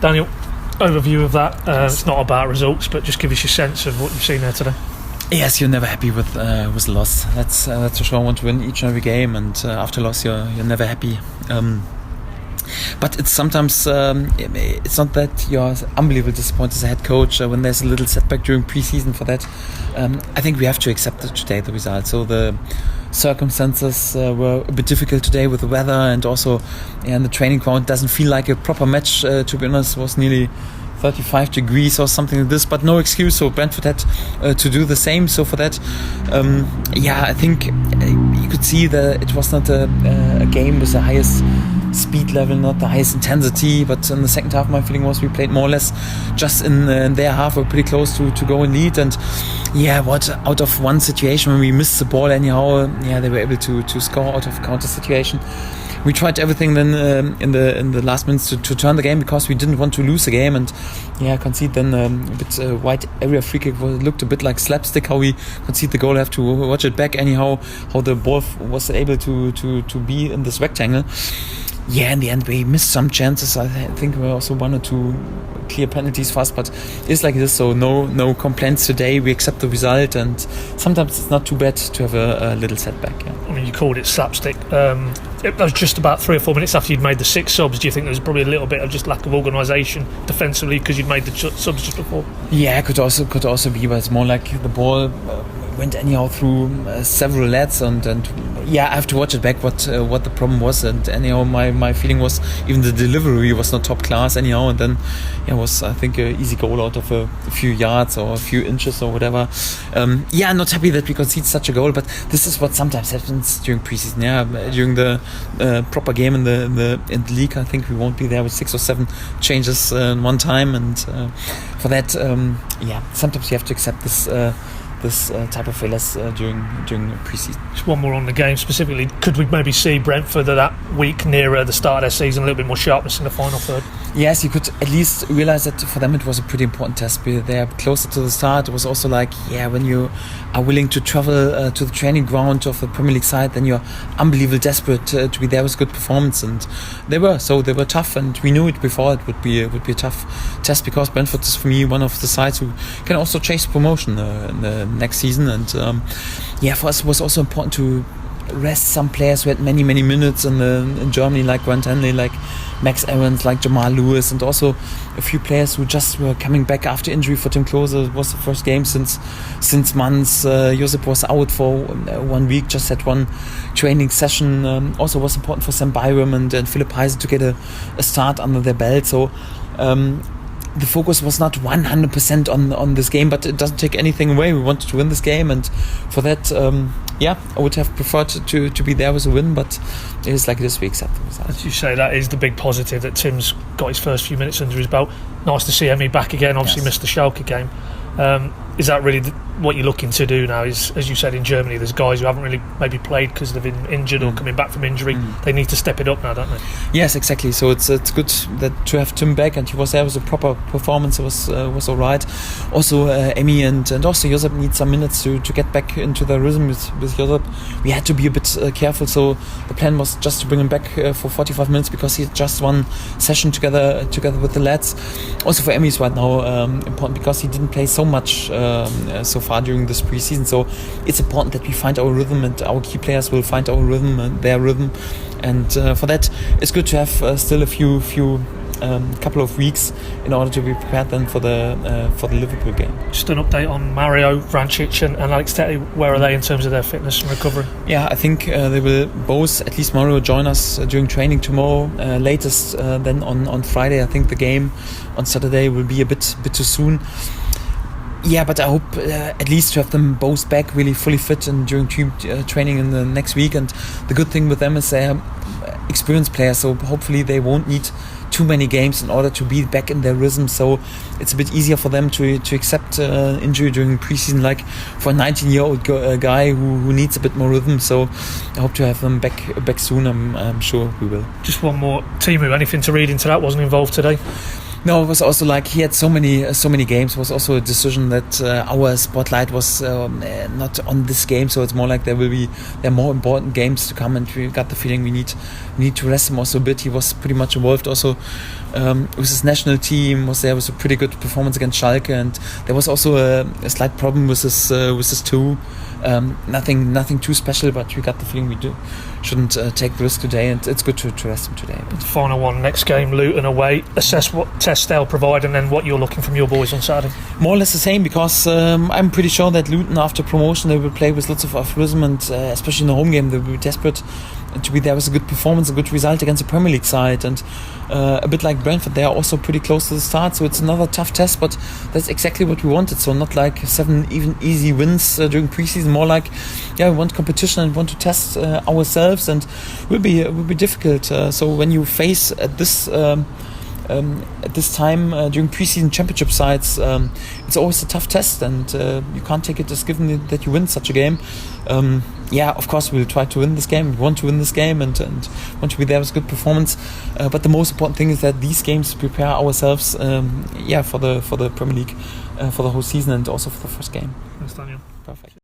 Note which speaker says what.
Speaker 1: Daniel, overview of that. It's not about results, but just give us your sense of what you've seen there today.
Speaker 2: Yes, you're never happy with the loss. That's for sure. I want to win each and every game, and after loss, you're never happy. But it's sometimes it's not that you're unbelievably disappointed as a head coach when there's a little setback during pre-season. For that, I think we have to accept it today, the result. So the circumstances were a bit difficult today with the weather, and also the training ground doesn't feel like a proper match. To be honest, it was nearly 35 degrees or something like this, but no excuse. So Brentford had to do the same. So for that, I think you could see that it was not a game with the highest speed level, not the highest intensity, but in the second half my feeling was we played more or less just in their half. We're pretty close to go in lead, and out of one situation when we missed the ball anyhow, they were able to score out of counter situation. We tried everything then in the last minutes to turn the game, because we didn't want to lose the game, and concede then a bit wide area free kick looked a bit like slapstick. How we concede the goal, I have to watch it back anyhow, how the ball was able to be in this rectangle. In the end we missed some chances. I think we also 1 or 2 clear penalties for us, but it's like this, so no complaints today. We accept the result, and sometimes it's not too bad to have a little setback.
Speaker 1: I mean, you called it slapstick. It was just about 3 or 4 minutes after you'd made the 6 subs. Do you think there was probably a little bit of just lack of organisation defensively because you'd made the subs just before? Yeah,
Speaker 2: could also be, but it's more like the ball went anyhow through several lads, and I have to watch it back what the problem was, and anyhow my feeling was even the delivery was not top class anyhow, and then it was, I think, an easy goal out of a few yards or a few inches or whatever. I'm not happy that we conceded such a goal, but this is what sometimes happens during preseason. During the proper game in the league, I think we won't be there with 6 or 7 changes in one time, and for that, sometimes you have to accept this type of failures during pre-season.
Speaker 1: Just one more on the game specifically. Could we maybe see Brentford that week nearer the start of their season, a little bit more sharpness in the final third?
Speaker 2: Yes, you could at least realise that for them it was a pretty important test. They're closer to the start. It was also like, when you are willing to travel to the training ground of the Premier League side, then you're unbelievably desperate to be there with good performance, and they were tough, and we knew it before it would be a tough test, because Brentford is for me one of the sides who can also chase promotion in the next season, and for us it was also important to rest some players who had many minutes in Germany, like Grant Henley, like Max Aarons, like Jamal Lewis, and also a few players who just were coming back after injury. For Tim Klose, it was the first game since months. Josip was out for 1 week, just had one training session. Also was important for Sam Byram and Philip Heise to get a start under their belt. So the focus was not 100% on this game, but it doesn't take anything away. We wanted to win this game, and for that, I would have preferred to be there with a win, but it is like this. We accept the result.
Speaker 1: As you say, that is the big positive, that Tim's got his first few minutes under his belt. Nice to see Emmy back again. Obviously missed the Schalke game. Is that really what you're looking to do now? Is, as you said, in Germany there's guys who haven't really maybe played because they've been injured or coming back from injury. They need to step it up now, don't they?
Speaker 2: Yes, exactly. So it's good that to have Tim back, and he was there with a proper performance. It was all right. Also Emmy and also Josip need some minutes to get back into the rhythm with Josip. We had to be a bit careful, so the plan was just to bring him back for 45 minutes, because he had just one session together with the lads. Also for Emmy is right now important, because he didn't play so much so far during this pre-season, so it's important that we find our rhythm, and our key players will find our rhythm and their rhythm, and for that it's good to have still a few couple of weeks in order to be prepared then for the Liverpool game.
Speaker 1: Just an update on Mario, Vrancic and Alex Tete. Where are they in terms of their fitness and recovery?
Speaker 2: I think they will both, at least Mario, join us during training tomorrow, latest then on Friday. I think the game on Saturday will be a bit too soon. But I hope at least to have them both back really fully fit and during team training in the next week. And the good thing with them is they are experienced players, so hopefully they won't need too many games in order to be back in their rhythm. So it's a bit easier for them to accept injury during preseason, like for a 19-year-old guy who needs a bit more rhythm. So I hope to have them back soon. I'm sure we will.
Speaker 1: Just one more. Timu, anything to read into that? Wasn't involved today?
Speaker 2: No, it was also like he had so many games. It was also a decision that our spotlight was not on this game, so it's more like there are more important games to come, and we got the feeling we need to rest him also a bit. He was pretty much involved also with his national team. Was there was a pretty good performance against Schalke, and there was also a slight problem with his toe. Nothing too special, but we got the feeling we shouldn't take the risk today, and it's good to rest him today.
Speaker 1: The final one, next game, Luton away. Assess what test they'll provide, and then what you're looking from your boys on Saturday.
Speaker 2: More or less the same, because I'm pretty sure that Luton, after promotion, they will play with lots of optimism, and especially in the home game, they will be desperate to be there with a good performance, a good result against a Premier League side, and a bit like Brentford, they are also pretty close to the start, so it's another tough test, but that's exactly what we wanted. So not like 7 even easy wins during pre-season, more like we want competition and want to test ourselves, and will be difficult. So when you face at this time during pre-season championship sides, it's always a tough test, and you can't take it as given that you win such a game. Of course we'll try to win this game. We want to win this game and want to be there with good performance. But the most important thing is that these games prepare ourselves, for the Premier League, for the whole season, and also for the first game.
Speaker 1: Thanks, Daniel.
Speaker 2: Perfect.